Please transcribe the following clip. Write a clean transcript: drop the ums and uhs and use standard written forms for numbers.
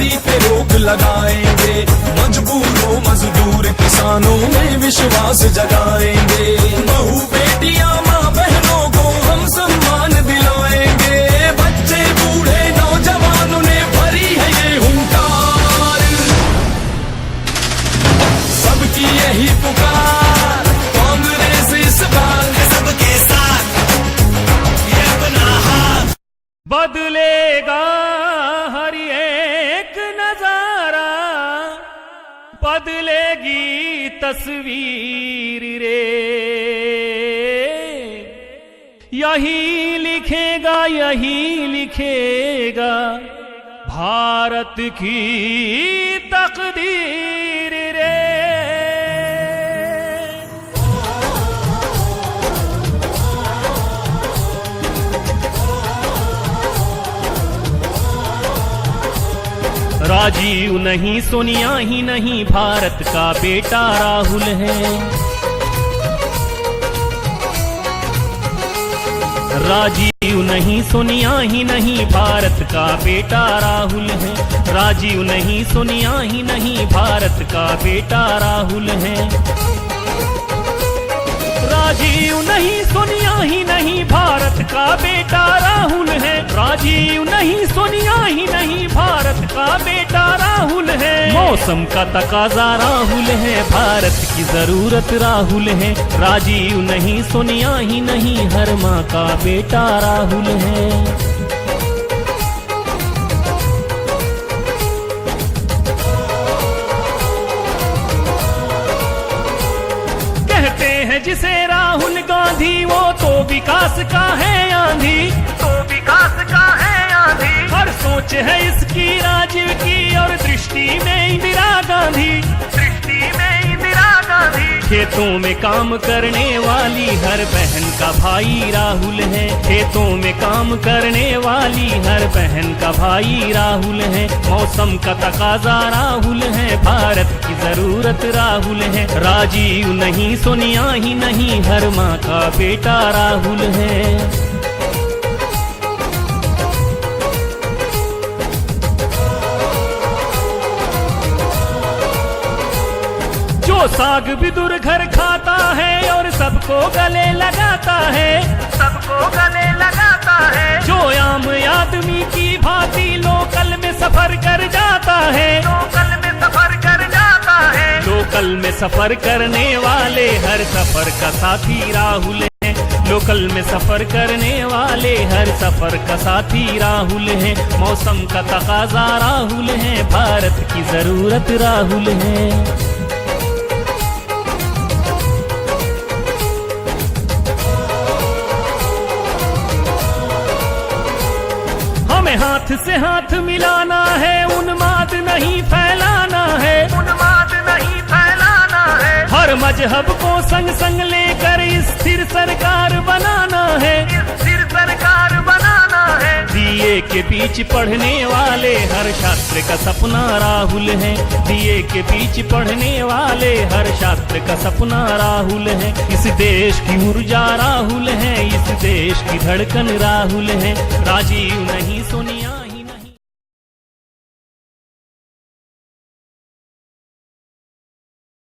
महंगाई पे रोक लगाएंगे, मजबूरों मजदूर किसानों में विश्वास जगाएंगे। बहू बेटियां माँ बहनों को हम सम्मान दिलाएंगे, बच्चे बूढ़े नौजवानों ने भरी है ये हुंकार। सबकी यही पुकार, कांग्रेस इस बार सबके साथ ये अपना हाथ। बदलेगा हर एक नजारा, बदलेगी तस्वीर रे, यही लिखेगा भारत की तकदीर रे। राजीव नहीं, सोनिया ही नहीं, भारत का बेटा राहुल है। राजीव नहीं, सोनिया ही नहीं, भारत का बेटा राहुल है। राजीव नहीं, सोनिया ही नहीं, भारत का बेटा राहुल है। राजीव नहीं, सोनिया ही नहीं, भारत का बेटा राहुल है। राजीव नहीं, सोनिया ही नहीं, भारत का बेटा राहुल है। मौसम का तकाजा राहुल है, भारत की जरूरत राहुल है। राजीव नहीं, सोनिया ही नहीं, हर माँ का बेटा राहुल है। जिसे राहुल गांधी वो तो विकास का है आंधी, तो विकास का है आंधी। हर सोच है इसकी राजीव की और दृष्टि में इंदिरा गांधी, दृष्टि में इंदिरा गांधी। खेतों में काम करने वाली हर बहन का भाई राहुल है। खेतों में काम करने वाली हर बहन का भाई राहुल है। मौसम का तकाजा राहुल है, भारत की जरूरत राहुल है। राजीव नहीं, सोनिया ही नहीं, हर माँ का बेटा राहुल है। जो साग विदुर घर खाता है और सबको गले लगाता है, सबको गले लगाता है। जो आम आदमी की भांति लोकल में सफर कर जाता है, लोकल में सफर कर जाता है। लोकल में सफर करने वाले हर सफर का साथी राहुल है। लोकल में सफर करने वाले हर सफर का साथी राहुल है। मौसम का तकाजा राहुल है, भारत की जरूरत राहुल है। हमें हाथ से हाथ मिलाना है, उन्माद नहीं फैलाना है, उन्माद नहीं फैलाना है। हर मजहब को संग संग लेकर स्थिर सरकार बनाना है, स्थिर सरकार बनाना है। दिए के बीच पढ़ने वाले हर छात्र का सपना राहुल है। दिए के बीच पढ़ने वाले हर छात्र का सपना राहुल है। इस देश की ऊर्जा राहुल है, इस देश की धड़कन राहुल है। राजीव नहीं, सोनिया